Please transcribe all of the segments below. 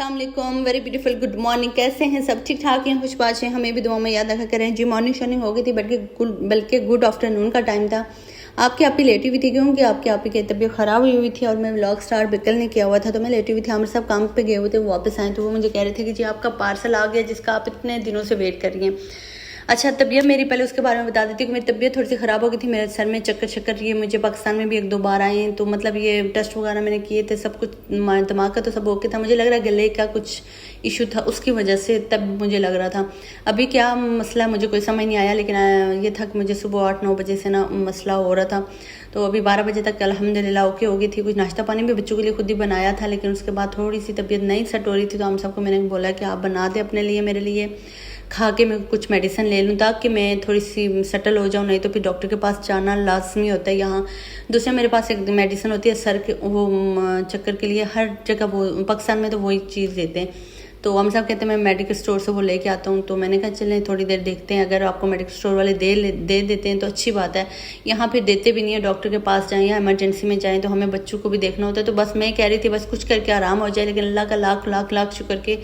अस्सलाम वालेकुम, very beautiful good morning. कैसे हैं सब? ठीक ठाक हैं, खुशबाश हैं, हमें भी दुआ में याद रखा करें जी। मॉर्निंग शॉर्निंग हो गई थी, बल्कि गुड आफ्टरनून का टाइम था। आपकी आप ही लेटी हुई थी क्योंकि आपकी आप ही की तबीयत ख़राब हुई थी और मैं व्लॉग स्टार्ट बिल्कुल नहीं किया हुआ था, तो मैं लेटी हुई थी। हम सब काम पे गए हुए थे, वो वापस आए तो वो मुझे कह रहे थे कि जी आपका पार्सल आ गया जिसका आप इतने दिनों से वेट कर रही हैं। अच्छा, तबीयत मेरी पहले उसके बारे में बता देती हूँ कि मेरी तबीयत थोड़ी सी ख़राब हो गई थी। मेरे सर में चक्कर ये मुझे पाकिस्तान में भी 1-2 बार आए हैं, तो मतलब ये टेस्ट वगैरह मैंने किए थे, सब कुछ दिमाग का तो सब ओके था। मुझे लग रहा है गले का कुछ इशू था, उसकी वजह से तब मुझे लग रहा था। अभी क्या मसला मुझे कोई समझ नहीं आया, लेकिन ये था कि मुझे सुबह 8-9 बजे से ना मसला हो रहा था, तो अभी 12 बजे तक अल्हम्दुलिल्लाह ओके हो गई थी। कुछ नाश्ता पानी भी बच्चों के लिए खुद ही बनाया था, लेकिन उसके बाद थोड़ी सी तबीयत नहीं सेट हो रही थी, तो हम सबको मैंने बोला कि आप बना दें अपने लिए, मेरे लिए, खा के मैं कुछ मेडिसिन ले लूँ ताकि मैं थोड़ी सी सेटल हो जाऊँ, नहीं तो फिर डॉक्टर के पास जाना लाजमी होता है यहाँ। दूसरा मेरे पास एक मेडिसिन होती है सर के, वो चक्कर के लिए हर जगह वो पाकिस्तान में तो वही चीज़ देते हैं, तो हम सब कहते हैं मैं मेडिकल स्टोर से वो लेके आता हूँ। तो मैंने कहा चलें थोड़ी देर देखते हैं, अगर आपको मेडिकल स्टोर वाले दे देते हैं तो अच्छी बात है। यहाँ फिर देते भी नहीं है, डॉक्टर के पास जाएँ या इमरजेंसी में जाएँ तो हमें बच्चों को भी देखना होता है। तो बस मैं कह रही थी बस कुछ करके आराम हो जाए, लेकिन अल्लाह का लाख लाख लाख शुक्र के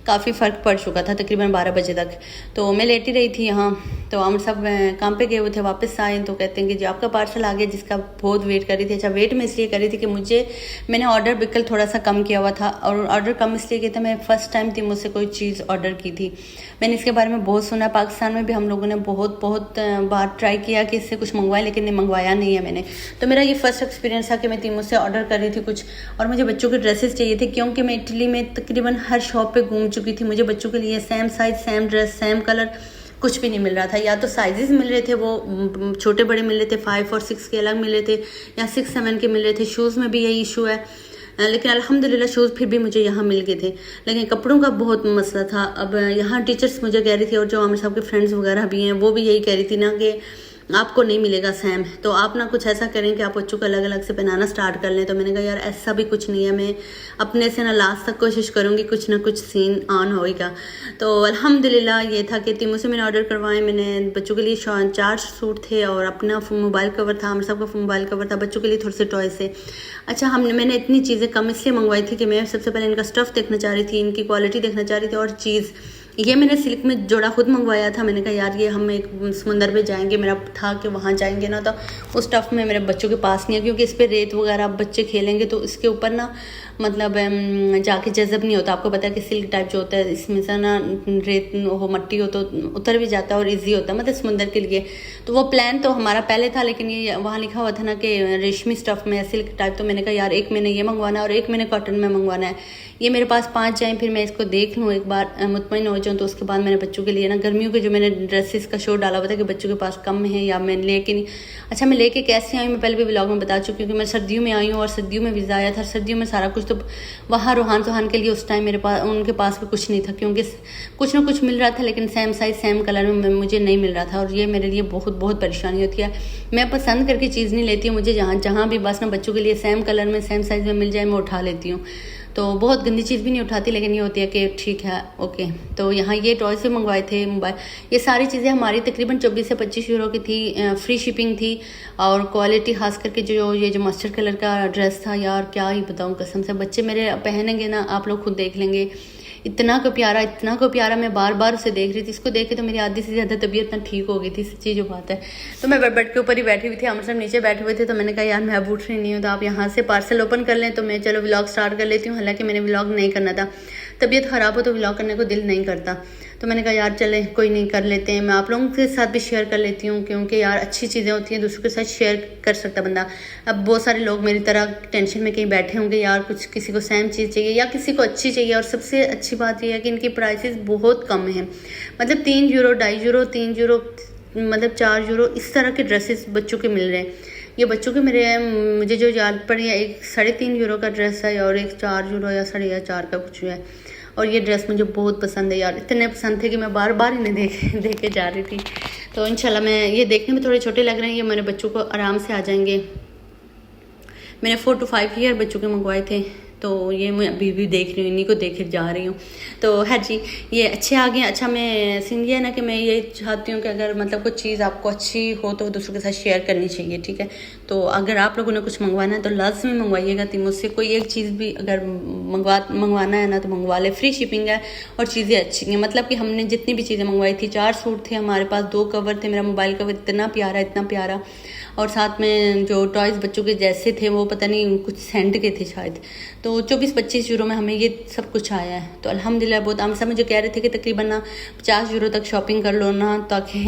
काफ़ी फ़र्क पड़ चुका था तकरीबन 12 बजे तक। तो मैं लेटी रही थी यहाँ, तो हम सब काम पे गए हुए थे, वापस आए तो कहते हैं कि जी आपका पार्सल आ गया जिसका बहुत वेट कर रही थी। अच्छा, वेट में इसलिए कर रही थी कि मैंने ऑर्डर बिल्कुल थोड़ा सा कम किया हुआ था, और ऑर्डर कम इसलिए किया था, मैं फ़र्स्ट टाइम थी मुझसे कोई चीज़ ऑर्डर की थी। मैंने इसके बारे में बहुत सुना, पाकिस्तान में भी हम लोगों ने बहुत बार ट्राई किया कि इससे कुछ मंगवाए, लेकिन नहीं मंगवाया नहीं है मैंने। तो मेरा ये फर्स्ट एक्सपीरियंस था कि मैं तीमू से ऑर्डर कर रही थी कुछ, और मुझे बच्चों के ड्रेसेस चाहिए थे क्योंकि मैं इटली में तकरीबन हर शॉप पे घूम चुकी थी। मुझे बच्चों के लिए same size, same dress, same colour कुछ भी नहीं मिल रहा था। या तो साइजेस मिल रहे थे वो छोटे बड़े मिल रहे थे, 5 और 6 के अलग मिल रहे थे, या 6-7 के मिल रहे थे। शूज़ में भी यही इशू है, लेकिन अल्हम्दुलिल्लाह शूज़ फिर भी मुझे यहाँ मिल गए थे, लेकिन कपड़ों का बहुत मसला था। अब यहाँ टीचर्स मुझे कह रही थी, और जो हमारे साहब के फ्रेंड्स वगैरह भी हैं वो भी यही कह रही थी ना कि आपको नहीं मिलेगा सेम, तो आप ना कुछ ऐसा करें कि आप बच्चों को अलग अलग से पहनाना स्टार्ट कर लें। तो मैंने कहा यार ऐसा भी कुछ नहीं है, मैं अपने से ना लास्ट तक कोशिश करूँगी, कुछ ना कुछ सीन ऑन होएगा। तो अल्हम्दुलिल्लाह ये था कि तीमू से मैंने ऑर्डर करवाए। मैंने बच्चों के लिए 4 सूट थे और अपना मोबाइल कवर था, हम सबका मोबाइल कवर था, बच्चों के लिए थोड़े से टॉय से। अच्छा, मैंने इतनी चीज़ें कम इसलिए मंगवाई थी कि मैं सबसे पहले इनका स्टफ़ देखना चाह रही थी, इनकी क्वालिटी देखना चाह रही थी, और चीज़ ये मैंने सिल्क में जोड़ा खुद मंगवाया था। मैंने कहा यार ये हम एक समुंदर पे जाएंगे, मेरा था कि वहाँ जाएंगे ना, तो उस स्टफ़ में मेरे बच्चों के पास नहीं है, क्योंकि इस पर रेत वगैरह बच्चे खेलेंगे तो इसके ऊपर ना मतलब जाके जज़ब नहीं होता। आपको पता है कि सिल्क टाइप जो होता है इसमें से ना रेत हो, मट्टी हो तो उतर भी जाता है और इजी होता है, मतलब समुंदर के लिए। तो वो प्लान तो हमारा पहले था, लेकिन ये वहाँ लिखा हुआ था ना कि रेशमी स्टफ़ में सिल्क टाइप, तो मैंने कहा यार एक मैंने ये मंगवाना है और एक मैंने कॉटन में मंगवाना है। ये मेरे पास 5 जाएँ, फिर मैं इसको देख लूँ एक बार, मुतमईन हो जाऊँ, तो उसके बाद मैंने बच्चों के लिए ना गर्मियों के जो मैंने ड्रेसेस का शो डाला हुआ था कि बच्चों के पास कम है या मैं लेके नहीं। अच्छा, मैं लेके कैसे आई, मैं पहले भी व्लॉग में बता चुकी हूँ कि मैं सर्दियों में आई हूँ और सर्दियों में वीज़ा आया था। सर्दियों में सारा कुछ, तो वहाँ रूहान के लिए उस टाइम मेरे पास उनके पास भी कुछ नहीं था, क्योंकि कुछ ना कुछ मिल रहा था लेकिन सेम साइज सेम कलर में मुझे नहीं मिल रहा था, और ये मेरे लिए बहुत बहुत परेशानी होती है। मैं पसंद करके चीज़ नहीं लेती हूँ, मुझे जहाँ भी बस ना बच्चों के लिए सेम कलर में सेम साइज में मिल जाए मैं उठा लेती हूँ। तो बहुत गंदी चीज़ भी नहीं उठाती, लेकिन ये होती है कि ठीक है ओके। तो यहाँ ये टॉय से मंगवाए थे मोबाइल, ये सारी चीज़ें हमारी तकरीबन 24 से 25 यूरो की थी, फ्री शिपिंग थी, और क्वालिटी खास करके जो मस्टर्ड कलर का ड्रेस था, यार क्या ही बताऊँ कसम से, बच्चे मेरे पहनेंगे ना, आप लोग खुद देख लेंगे, इतना को प्यारा। मैं बार बार उसे देख रही थी, इसको देख के तो मेरी आधी से ज़्यादा तबीयत ना ठीक हो गई थी, सच्ची जो बात है। तो मैं बेड के ऊपर ही बैठी हुई थी, हम सब नीचे बैठे हुए थे, तो मैंने कहा यार मैं अब उठ रही नहीं हूँ, तो आप यहाँ से पार्सल ओपन कर लें, तो मैं चलो व्लॉग स्टार्ट कर लेती हूँ। हालांकि मैंने व्लॉग नहीं करना था, तबीयत ख़राब हो तो व्लॉग करने को दिल नहीं करता, तो मैंने कहा यार चले कोई नहीं, कर लेते हैं। मैं आप लोगों के साथ भी शेयर कर लेती हूँ, क्योंकि यार अच्छी चीज़ें होती हैं, दूसरों के साथ शेयर कर सकता बंदा। अब बहुत सारे लोग मेरी तरह टेंशन में कहीं बैठे होंगे, यार कुछ किसी को सेम चीज़ चाहिए या किसी को अच्छी चाहिए, और सबसे अच्छी बात यह है कि इनकी प्राइसेस बहुत कम हैं, मतलब 3 यूरो, 2.5 यूरो, 3 यूरो, मतलब 4 यूरो, इस तरह के ड्रेसेस बच्चों के मिल रहे हैं। ये बच्चों के मेरे मुझे जो याद पड़ी है, एक 3.5 यूरो का ड्रेस है और एक 4 यूरो या 4.5 का कुछ है, और ये ड्रेस मुझे बहुत पसंद है यार, इतने पसंद थे कि मैं बार बार इन्हें देखे जा रही थी। तो इंशाल्लाह मैं ये देखने में थोड़े छोटे लग रहे हैं, ये मेरे बच्चों को आराम से आ जाएंगे। मैंने 4 to 5 ईयर बच्चों के मंगवाए थे, तो ये मैं अभी भी देख रही हूँ, इन्हीं को देख जा रही हूँ। तो है जी, ये अच्छे आ गए। अच्छा, मैं सीन ये है ना कि मैं ये चाहती हूँ कि अगर मतलब कुछ चीज़ आपको अच्छी हो तो दूसरों के साथ शेयर करनी चाहिए, ठीक है। तो अगर आप लोगों ने कुछ मंगवाना है तो लाजमी मंगवाइएगा। तो मुझसे कोई एक चीज़ भी अगर मंगवाना है ना तो मंगवा ले, फ्री शिपिंग है और चीज़ें अच्छी हैं। मतलब कि हमने जितनी भी चीज़ें मंगवाई थी, 4 सूट थे हमारे पास, 2 कवर थे, मेरा मोबाइल कवर इतना प्यारा, और साथ में जो टॉयज़ बच्चों के जैसे थे वो पता नहीं कुछ सेंट के थे शायद। तो 24-25 यूरो में हमें ये सब कुछ आया है। तो अल्हम्दुलिल्लाह बहुत। हम सब मुझे कह रहे थे कि तकरीबन ना 50 यूरो तक शॉपिंग कर लो ना, ताकि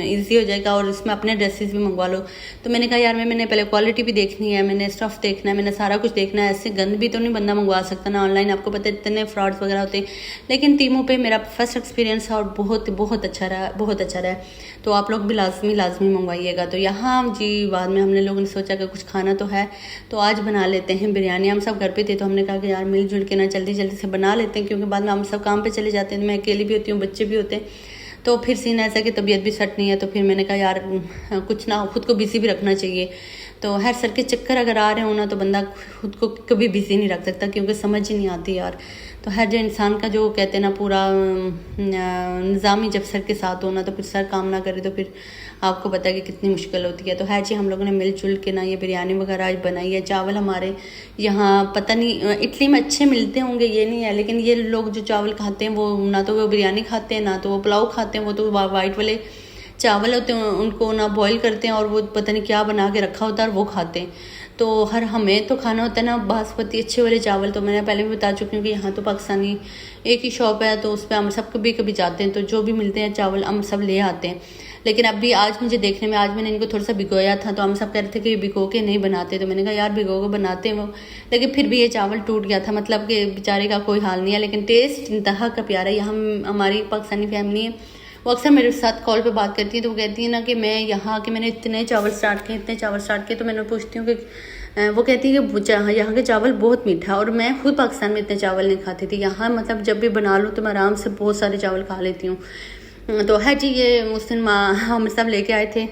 ईजी हो जाएगा और इसमें अपने ड्रेसेस भी मंगवा लो। तो मैंने कहा यार मैंने पहले क्वालिटी भी देखनी है, मैंने स्टफ़ देखना है, मैंने सारा कुछ देखना है। ऐसे गंद भी तो नहीं बंदा मंगवा सकता ना ऑनलाइन, आपको पता है इतने फ्रॉड्स वगैरह होते हैं। लेकिन टीमों पे मेरा फर्स्ट एक्सपीरियंस है और बहुत अच्छा रहा। तो आप लोग भी लाजमी मंगवाइएगा। तो यहाँ जी बाद में हमने लोगों ने सोचा कि कुछ खाना तो है, तो आज बना लेते हैं बिरयानी। हम सब घर पे थे तो हमने कहा कि यार मिलजुल के ना जल्दी से बना लेते हैं, क्योंकि बाद में हम सब काम पे चले जाते हैं। मैं अकेली भी होती हूँ, बच्चे भी होते हैं, तो फिर सीन ऐसा कि तबीयत भी सेट नहीं है। तो फिर मैंने कहा यार कुछ ना, खुद को बिजी भी रखना चाहिए। तो हर सर के चक्कर अगर आ रहे हो ना तो बंदा खुद को कभी बिजी नहीं रख सकता, क्योंकि समझ ही नहीं आती यार। तो हर जो इंसान का जो कहते हैं ना पूरा निज़ामी जब सर के साथ होना, तो फिर सर काम ना करे तो फिर आपको पता है कि कितनी मुश्किल होती है। तो है जी, हम लोगों ने मिलजुल के ना ये बिरयानी वगैरह आज बनाई है। चावल हमारे यहाँ पता नहीं इटली में अच्छे मिलते होंगे, ये नहीं है, लेकिन ये लोग जो चावल खाते हैं वो ना तो वो बिरयानी खाते हैं ना तो वो पुलाव खाते हैं। वो तो वाइट वाले चावल होते हैं, उनको ना बॉईल करते हैं और वो पता नहीं क्या बना के रखा होता है और वो खाते हैं। तो हमें तो खाना होता है ना बासमती अच्छे वाले चावल। तो मैंने पहले भी बता चुकी हूँ कि यहाँ तो पाकिस्तानी एक ही शॉप है, तो उस पर हम सब कभी जाते हैं, तो जो भी मिलते हैं चावल हम सब ले आते हैं। लेकिन अभी आज मुझे देखने में, आज मैंने इनको थोड़ा सा भिगोया था, तो हम सब कह रहे थे कि भिगो के नहीं बनाते। तो मैंने कहा यार भिगो के बनाते हैं वो, लेकिन फिर भी ये चावल टूट गया था। मतलब कि बेचारे का कोई हाल नहीं है, लेकिन टेस्ट इंतहा का प्यारा है। हम हमारी पाकिस्तानी फैमिली है, वो अक्सर मेरे साथ कॉल पे बात करती है, तो वो कहती है ना कि मैं यहाँ आके मैंने इतने चावल स्टार्ट किए। तो मैंने पूछती हूँ कि वो कहती है कि यहाँ के चावल बहुत मीठा, और मैं खुद पाकिस्तान में इतने चावल नहीं खाती थी। यहाँ मतलब जब भी बना लूँ तो मैं आराम से बहुत सारे चावल खा लेती हूँ। तो है जी, ये उस दिन हम सब लेके आए थे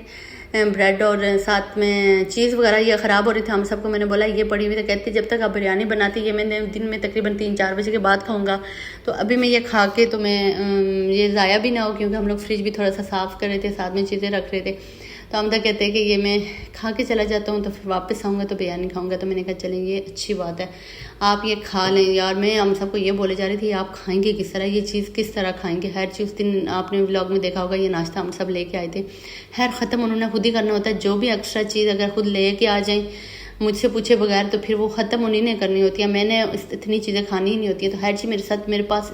ब्रेड और साथ में चीज़ वगैरह। ये ख़राब हो रही थी, हम सबको मैंने बोला ये पड़ी हुई, तो कहती जब तक आप बिरयानी बनाती, ये मैंने दिन में तकरीबन 3-4 बजे के बाद खाऊंगा। तो अभी मैं ये खा के तो मैं ये ज़ाया भी ना हो, क्योंकि हम लोग फ्रिज भी थोड़ा सा साफ़ कर रहे थे, साथ में चीज़ें रख रहे थे। तो हम तो कहते हैं कि ये मैं खा के चला जाता हूँ, तो फिर वापस आऊँगा तो बिरयानी खाऊँगा। तो मैंने कहा चलें ये अच्छी बात है, आप ये खा लें यार। मैं हम सबको ये बोले जा रही थी आप खाएंगे किस तरह, ये चीज़ किस तरह खाएंगे। हर चीज़, उस दिन आपने व्लॉग में देखा होगा, ये नाश्ता हम सब लेके आए थे। हर ख़त्म उन्होंने खुद ही करना होता है। जो भी एक्स्ट्रा चीज़ अगर खुद ले के आ जाएँ मुझसे पूछे बगैर, तो फिर वो ख़त्म उन्हीं ने करनी होती है, मैंने इतनी चीज़ें खानी ही नहीं होती है। तो हर चीज़ मेरे पास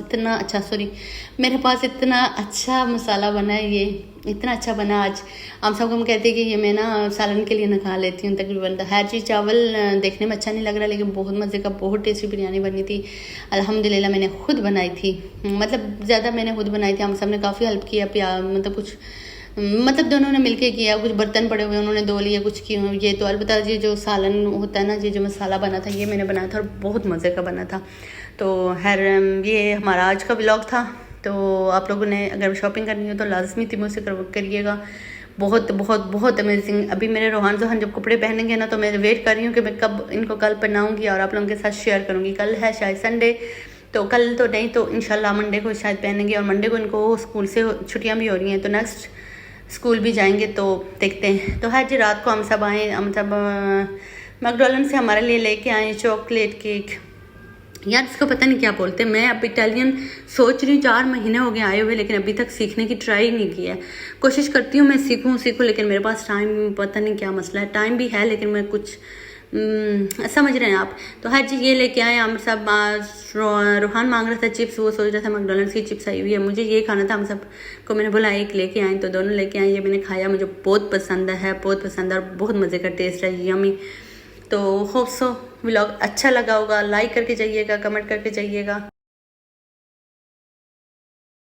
इतना अच्छा मसाला बना है, ये इतना अच्छा बना आज। हम सबको हम कहते हैं कि ये मैं ना सालन के लिए ना खा लेती हूँ तकरीबन। तो हर चीज़, चावल देखने में अच्छा नहीं लग रहा, लेकिन बहुत मज़े का, बहुत टेस्टी बिरयानी बनी थी अल्हम्दुलिल्लाह। मैंने खुद बनाई थी, मतलब ज़्यादा मैंने खुद बनाई थी। हम सब ने काफ़ी हेल्प किया, मतलब कुछ मतलब दोनों ने मिलके किया। कुछ बर्तन पड़े हुए उन्होंने धो लिए, कुछ किए ये। तो अलबत्ता ये जो सालन होता है ना, ये जो मसाला बना था ये मैंने बनाया था और बहुत मज़े का बना था। तो ये हमारा आज का व्लॉग था। तो आप लोगों ने अगर शॉपिंग करनी हो तो लाजमी टीमों से करिएगा, बहुत अमेजिंग। अभी मेरे रोहान जोहान जब कपड़े पहनेंगे ना, तो मैं वेट कर रही हूँ कि मैं कब इनको कल पहनाऊँगी और आप लोगों के साथ शेयर करूँगी। कल है शायद संडे, तो कल तो नहीं तो इंशाल्लाह मंडे को शायद पहनेंगे, और मंडे को इनको स्कूल से छुट्टियाँ भी हो रही हैं, तो नेक्स्ट स्कूल भी जाएंगे, तो देखते हैं। तो है जी, रात को हम सब आए, हम सब मैकडॉनल्ड से हमारे लिए लेके आए चॉकलेट केक। यार इसको पता नहीं क्या बोलते हैं। मैं अब इटालियन सोच रही हूँ, 4 महीने हो गए आए हुए, लेकिन अभी तक सीखने की ट्राई नहीं की है। कोशिश करती हूँ मैं सीखूँ, लेकिन मेरे पास टाइम, पता नहीं क्या मसला है, टाइम भी है लेकिन मैं कुछ समझ रहे हैं आप। तो हर चीज़ ये लेके आए हम सब। रोहान मांग रहा था चिप्स, वो सोच रहा था मैकडॉनल्ड्स की चिप्स आई हुई है, मुझे ये खाना था। हम सब को मैंने बोला एक लेके आए, तो दोनों लेके आए। ये मैंने खाया, मुझे बहुत पसंद है और बहुत मज़े का टेस्ट है, यम्मी। तो होप सो व्लॉग अच्छा लगा होगा, लाइक करके जाइएगा, कमेंट करके जाइएगा।